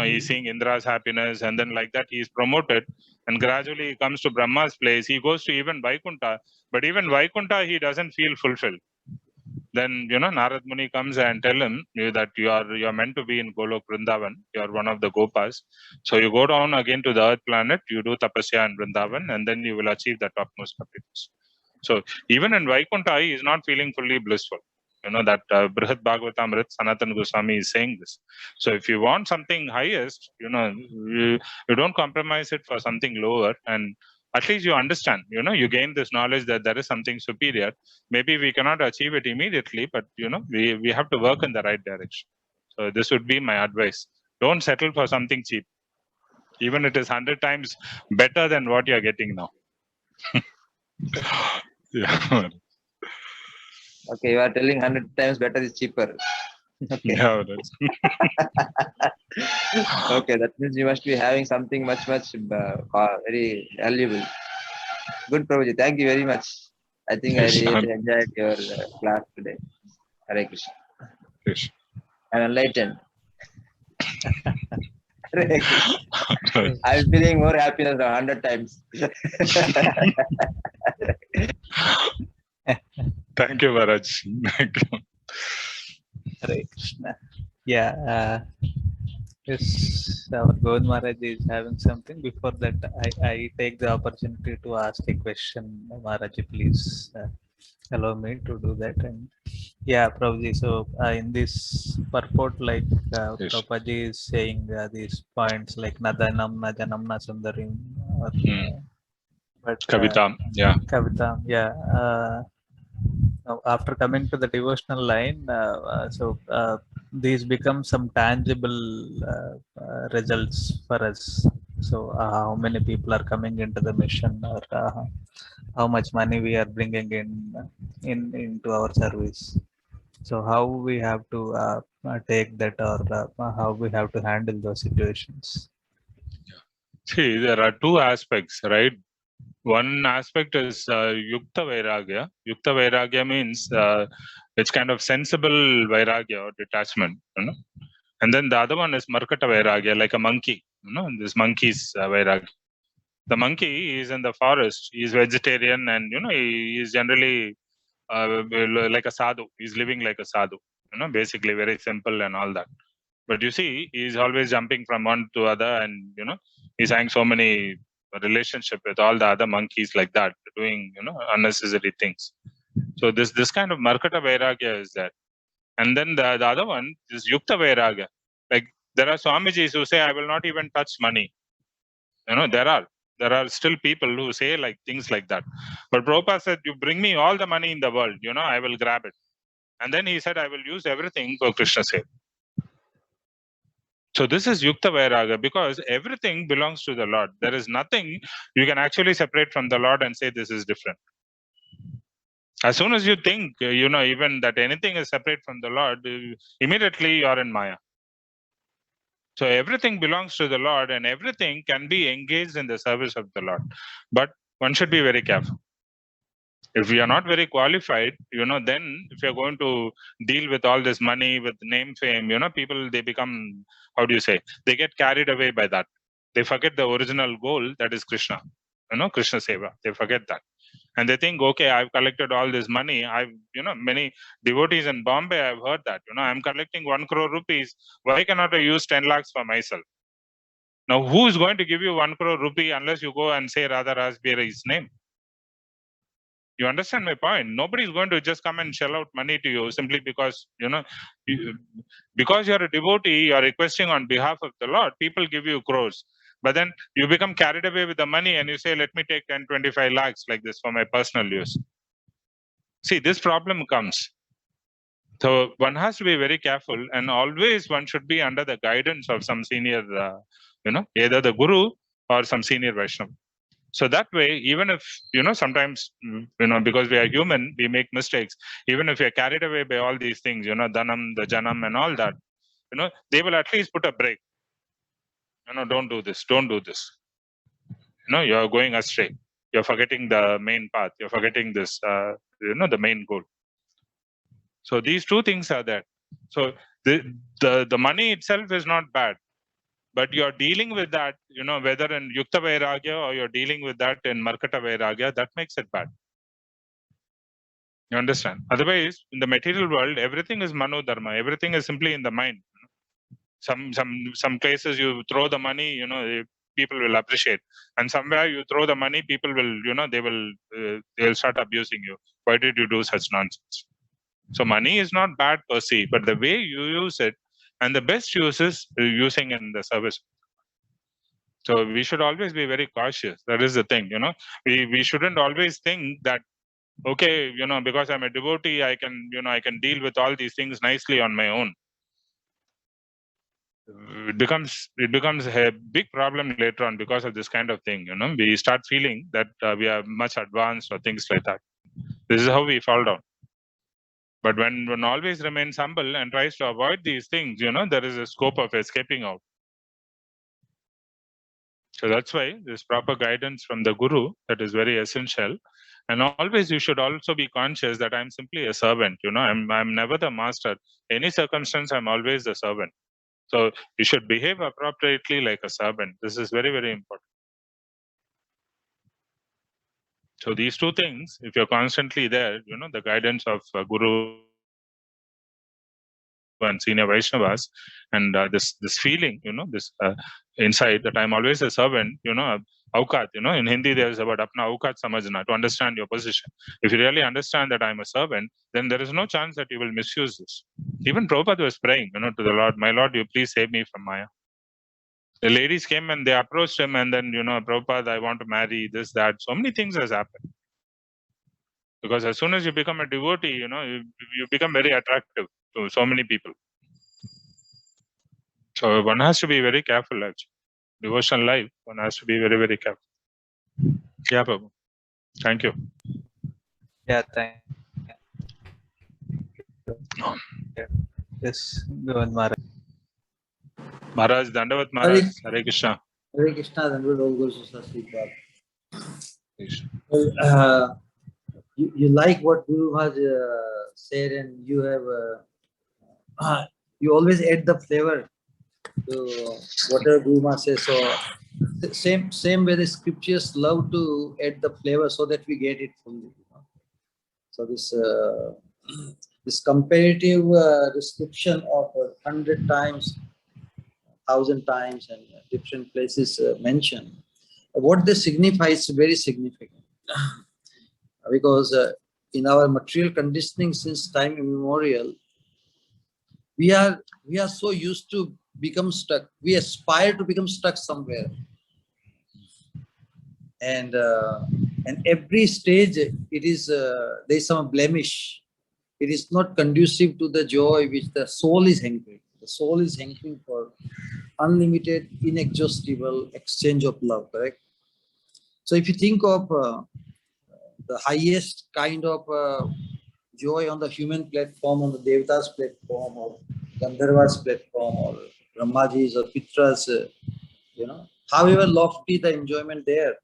He's seeing Indra's happiness, and then like that he is promoted, and gradually he comes to Brahma's place. He goes to even Vaikunta, but even Vaikunta he doesn't feel fulfilled. Then Narad Muni comes and tell him that you are meant to be in Golok Vrindavan. You are one of the Gopas. So you go down again to the earth planet. You do tapasya in Vrindavan, and then you will achieve the topmost happiness. So even in Vaikunta, he is not feeling fully blissful. That Brihat Bhagavatamrit, Sanatana Goswami is saying this. So if you want something highest, you don't compromise it for something lower, and at least you understand, you gain this knowledge that there is something superior. Maybe we cannot achieve it immediately, but we have to work in the right direction. So this would be my advice. Don't settle for something cheap, even it is 100 times better than what you are getting now. Yeah. Okay, you are telling 100 times better is cheaper. Okay. Yeah, Okay, that means you must be having something much very valuable. Good, Prabhuji. Thank you very much. I think I really enjoyed your class today. Hare Krishna. Krishna. I'm enlightened. Hare Krishna. I'm feeling more happiness now 100 times. Thank you, Maharaj. Thank you. Hare Krishna. Yeah. Yes, our God Maharaj is having something. Before that, I take the opportunity to ask a question. Maharaj, please allow me to do that. And yeah, Prabhuji, so in this purport, like Yes. Prabhuji is saying these points like Nadanam, Najanam, Nasundarim, but Kavitam, yeah. Kavitam, yeah. Now, after coming to the devotional line, these become some tangible results for us. So, how many people are coming into the mission, or how much money we are bringing into our service. So, how we have to take that, or how we have to handle those situations. See, there are two aspects, right? One aspect is Yukta Vairagya. Yukta Vairagya means it's kind of sensible Vairagya or detachment. And then the other one is Markata Vairagya, like a monkey. This monkey's Vairagya. The monkey is in the forest. He is vegetarian, and he is generally like a sadhu. He's living like a sadhu. Basically very simple and all that. But you see, he's always jumping from one to other, and he's having so many relationship with all the other monkeys like that, doing unnecessary things. So this kind of Markata Vairagya is there. And then the other one is Yukta Vairagya. Like there are Swamijis who say, I will not even touch money. There are still people who say like things like that. But Prabhupada said, you bring me all the money in the world, I will grab it. And then he said, I will use everything for Krishna's sake. So this is Yukta Vairagya, because everything belongs to the Lord. There is nothing you can actually separate from the Lord and say this is different. As soon as you think, even that anything is separate from the Lord, immediately you are in Maya. So everything belongs to the Lord, and everything can be engaged in the service of the Lord. But one should be very careful. If we are not very qualified, then if you're going to deal with all this money, with name, fame, people, they become, how do you say, they get carried away by that. They forget the original goal, that is Krishna, Krishna Seva. They forget that. And they think, okay, I've collected all this money. Many devotees in Bombay, I've heard that, I'm collecting 1 crore rupees. Why cannot I use 10 lakhs for myself? Now, who is going to give you 1 crore rupee unless you go and say Radha Rasbira's name? You understand my point? Nobody is going to just come and shell out money to you simply because, because you're a devotee, you're requesting on behalf of the Lord, people give you crores. But then you become carried away with the money and you say, let me take 10, 25 lakhs like this for my personal use. See, this problem comes. So one has to be very careful, and always one should be under the guidance of some senior, either the Guru or some senior Vaishnava. So that way, even if, sometimes, because we are human, we make mistakes. Even if we are carried away by all these things, Dhanam, the Janam and all that, they will at least put a break. Don't do this, don't do this. You're going astray. You're forgetting the main path. You're forgetting this, the main goal. So these two things are there. So the money itself is not bad. But you're dealing with that, whether in Yukta Vairagya or you're dealing with that in Markata Vairagya, that makes it bad. You understand? Otherwise, in the material world, everything is Mano Dharma. Everything is simply in the mind. Some cases you throw the money, people will appreciate. And somewhere you throw the money, people will, they'll start abusing you. Why did you do such nonsense? So money is not bad per se, but the way you use it, and the best use is using in the service. So we should always be very cautious. That is the thing, we shouldn't always think that, okay, because I'm a devotee, I can deal with all these things nicely on my own. It becomes a big problem later on because of this kind of thing. We start feeling that we are much advanced or things like that. This is how we fall down. But when one always remains humble and tries to avoid these things, there is a scope of escaping out. So that's why this proper guidance from the Guru, that is very essential. And always you should also be conscious that I'm simply a servant. I'm never the master. Any circumstance, I'm always the servant. So you should behave appropriately like a servant. This is very, very important. So these two things, if you're constantly there, the guidance of Guru and senior Vaishnavas, and this feeling, this inside that I'm always a servant, Aukat, in Hindi there's about apna Aukat samajna, to understand your position. If you really understand that I'm a servant, then there is no chance that you will misuse this. Even Prabhupada was praying, to the Lord, my Lord, you please save me from Maya. The ladies came and they approached him, and then, Prabhupada, I want to marry, this, that. So many things has happened. Because as soon as you become a devotee, you become very attractive to so many people. So one has to be very careful, actually. Devotional life, one has to be very, very careful. Yeah, Prabhu. Thank you. Yeah, thank you. Yes, go on, Maharaj. Maharaj, Dandavat Maharaj, Hare Krishna. Hare Krishna, Dandavat all goes to Srimad. You like what Guru has said, and you you always add the flavor to whatever Guru Maharaj says. So the same way the scriptures love to add the flavor so that we get it fully. So this comparative description of 100 times, 1,000 times, and different places mentioned, what they signify is very significant. Because in our material conditioning since time immemorial, we are so used to become stuck. We aspire to become stuck somewhere, and every stage it is there is some blemish. It is not conducive to the joy which the soul is hankering. The soul is hankering for unlimited, inexhaustible exchange of love. Correct. So if you think of the highest kind of joy on the human platform, on the Devata's platform, or Gandharva's platform, or Brahmaji's or Pitra's, however lofty the enjoyment there,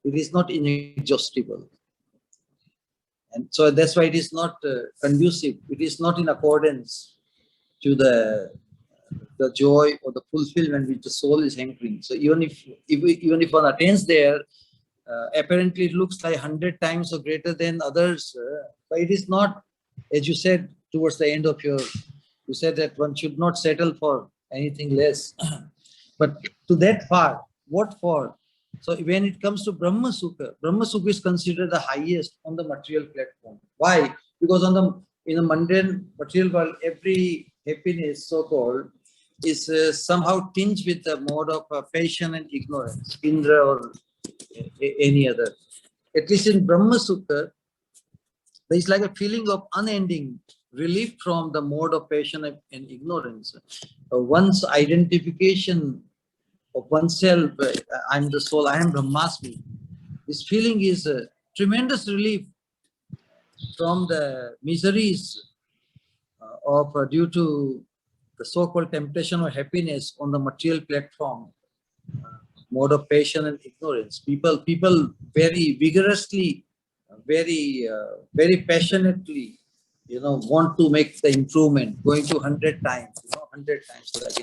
it is not inexhaustible. And so that's why it is not conducive. It is not in accordance to the joy or the fulfillment which the soul is hankering. So even if one attains there, apparently it looks like 100 times or greater than others, but it is not. As you said towards the end of you said that one should not settle for anything less. But to that far, what for? So when it comes to Brahma Sukha is considered the highest on the material platform. Why? Because in the mundane material world, every happiness, so-called, is somehow tinged with the mode of passion and ignorance, Indra or any other. At least in Brahma Sukha, there is like a feeling of unending relief from the mode of passion and ignorance. One's identification of oneself, I am the soul, I am Brahmasmi. This feeling is a tremendous relief from the miseries due to the so-called temptation or happiness on the material platform, mode of passion and ignorance. People very vigorously, very passionately, want to make the improvement, going to 100 times, 100 times. So like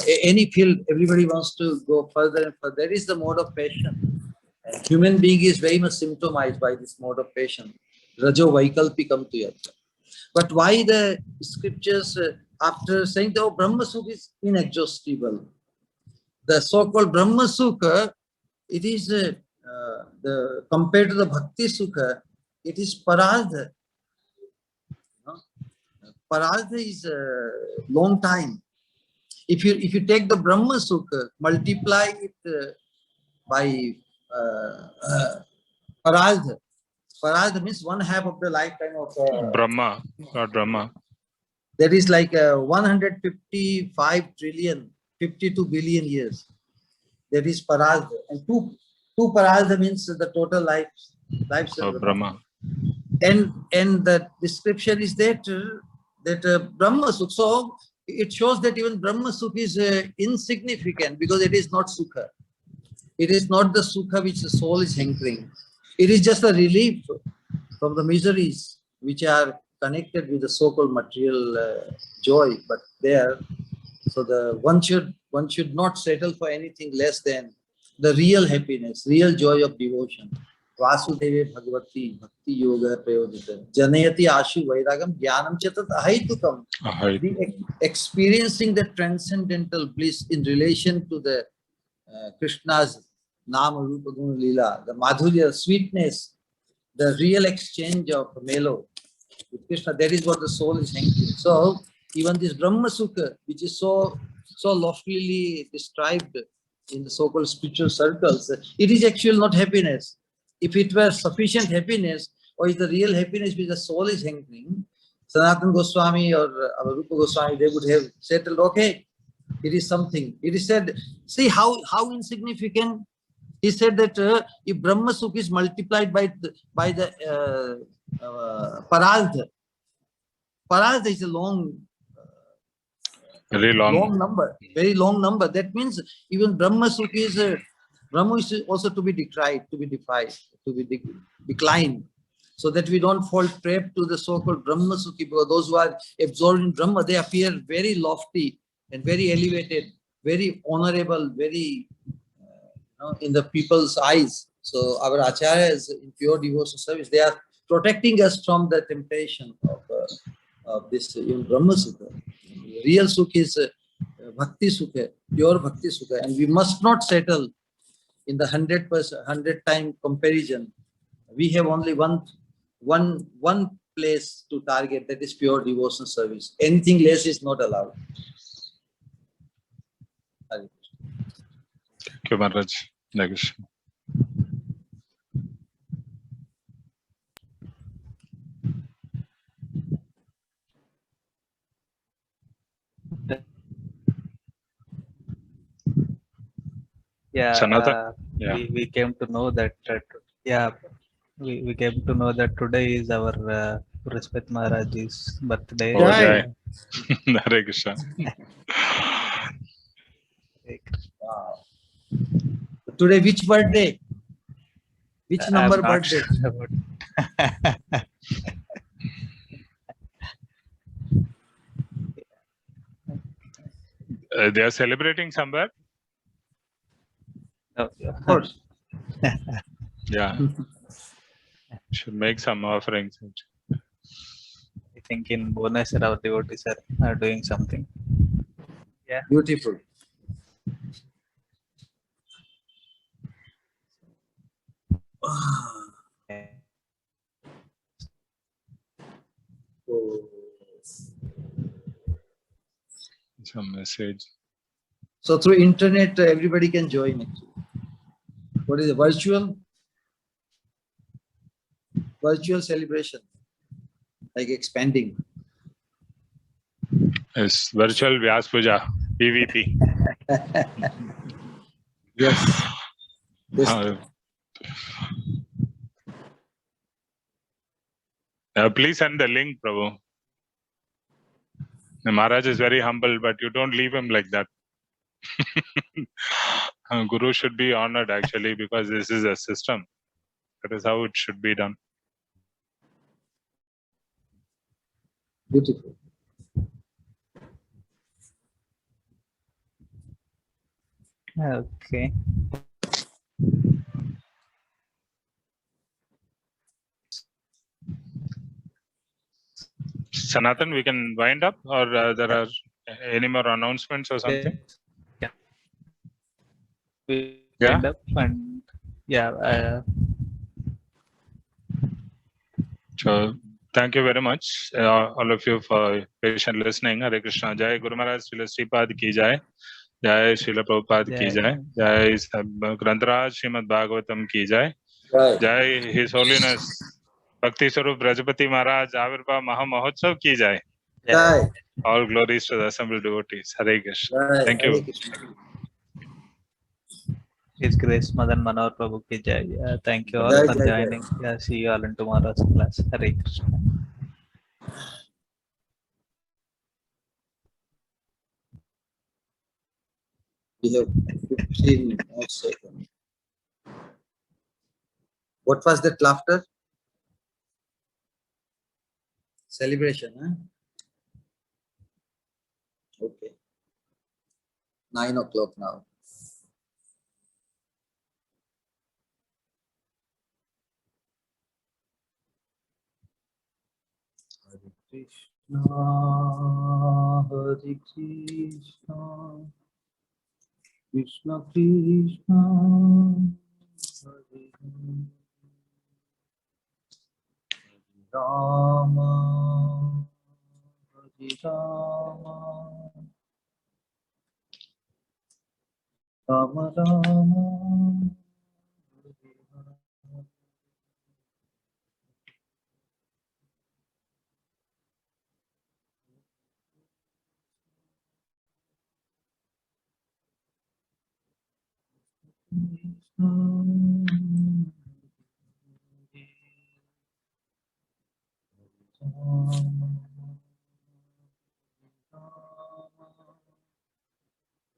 in any field, everybody wants to go further and further. That is the mode of passion. And human being is very much symptomized by this mode of passion. Rajo Vaikalpikam Tuyatra. But why the scriptures, after saying that Brahma Sukha is inexhaustible, the so-called Brahma Sukha, it is compared to the Bhakti Sukha, it is Paradha. Paradha is a long time. If you take the Brahma Sukha, multiply it by Paradha. Paradha means 1/2 of the lifetime of Brahma, Lord Brahma. That is like 155 trillion, 52 billion years. That is Paradha. And two Paradha means the total lives of Brahma. And the description is that Brahma Sukha. So it shows that even Brahma Sukha is insignificant because it is not Sukha. It is not the Sukha which the soul is hankering. It is just a relief from the miseries which are connected with the so-called material joy. But there, so one should not settle for anything less than the real happiness, real joy of devotion. Vasudeve Bhagavati Bhakti Yoga Prayodita Janayati Ashu Vairagam Jnanam Chatat Ahaitukam. Experiencing the transcendental bliss in relation to the Krishna's Nama Rupa Guna Leela, the Madhurya, sweetness, the real exchange of mellow with Krishna, that is what the soul is hankering. So even this Brahma Sukha, which is so loftily described in the so-called spiritual circles, it is actually not happiness. If it were sufficient happiness, or is the real happiness which the soul is hankering, Sanatana Goswami or Rupa Goswami, they would have settled, okay, it is something. It is said, see how insignificant. He said that if Brahma Sukha is multiplied by the Parardha, Parardha is a very long number, very long number. That means even Brahma Sukha is also to be decried, to be defied, to be declined. so that we don't fall prey to the so-called Brahma Sukhi, because those who are absorbed in Brahma, they appear very lofty and very elevated, very honorable, very in the people's eyes. So our acharyas in pure devotional service, they are protecting us from the temptation of this even Brahma Sukha. Real Sukha is Bhakti Sukha, pure Bhakti Sukha, and we must not settle in the 100%, 100-time comparison. We have only one place to target, that is pure devotional service. Anything less is not allowed. Thank you, Maharaj. Next. Yeah, Sanatan? Yeah. we came to know that. We came to know that today is our Respect Maharaj's birthday. Oh, Jai. Jai. Hare Krishna. Wow. Today, which birthday? Which number I'm not birthday? sure about. They are celebrating somewhere? No, Of course. Yeah. Should make some offerings. I think in Bhubaneswar our devotees are doing something. Yeah. Beautiful. Oh. Some message. So through internet, everybody can join actually. What is it? Virtual celebration, like expanding. Yes, virtual Vyas Puja, PVP. Yes. Please send the link, Prabhu. The Maharaj is very humble, but you don't leave him like that. Guru should be honored actually, because this is a system. That is how it should be done. Beautiful. Okay. Sanatan, we can wind up, or there are any more announcements or something? We Yeah. end up and yeah. So thank you very much, all of you, for patient listening. Hare Krishna. Jai Guru Maharaj Srila Sripad ki jai. Jai Srila Prabhupada ki jai. Jai Grantaraj Srimad Bhagavatam ki jai. Right. Jai His Holiness Bhakti Swarup Brajapati Maharaj Avirbhav Maha Mahotsav ki jai. Right. All glories to the assembled devotees. Hare Krishna. Right. Thank Hare you. Krishna. His Grace Madan Manohar Prabhu ki jai. Thank you all Jai, for jai, jai. joining. Yeah, see you all in tomorrow's class. Hare Krishna. We have 15 more seconds. What was that laughter? Celebration, huh? Okay. 9 o'clock now. Hare Krishna, Hare Krishna, Krishna Krishna, Hare Rama, Hare Rama, Rama Rama, Hare Hare.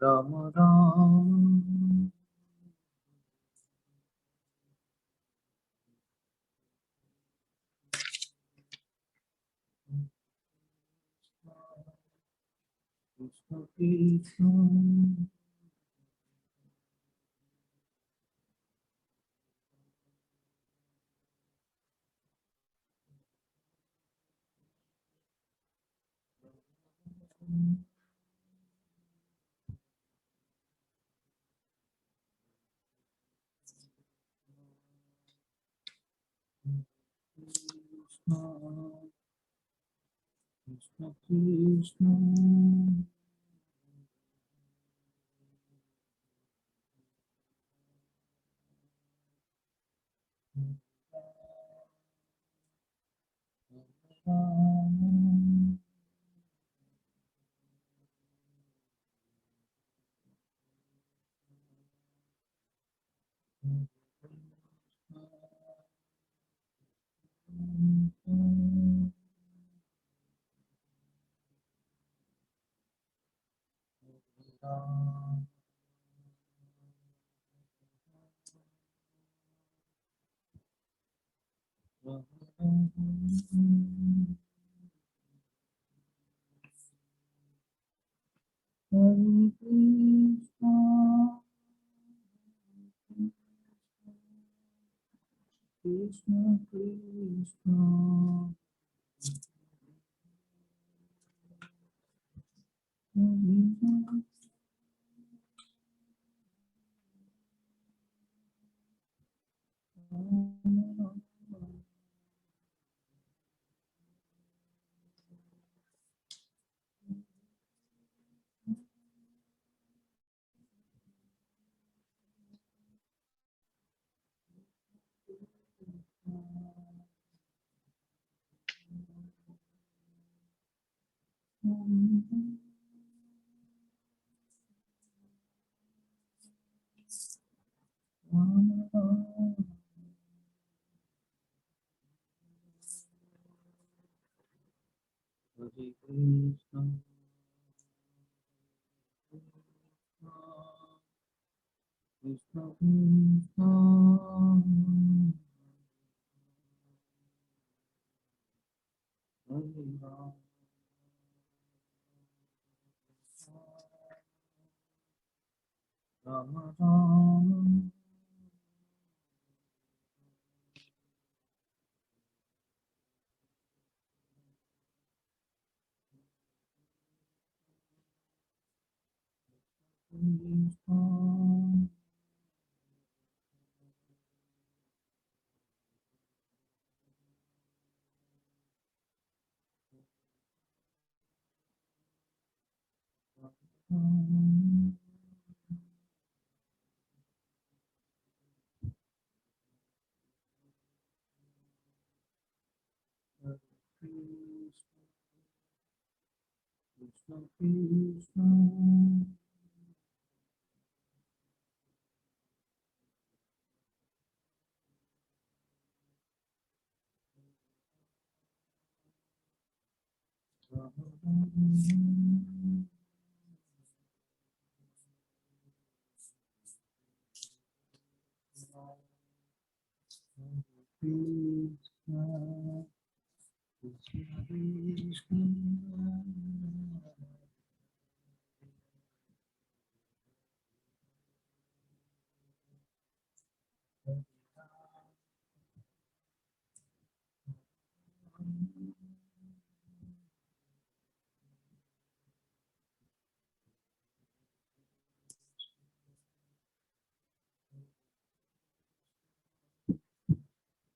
Rama Rama, Krishna Krishna. Krishna Krishna. Hare Krishna, Krishna Krishna, Hare Krishna Krishna, Hare Ram. Rama Rama, Krishna, Krishna Krishna, Rama Rama, Krishna, Krishna Krishna,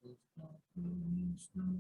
Krishna, Krishna.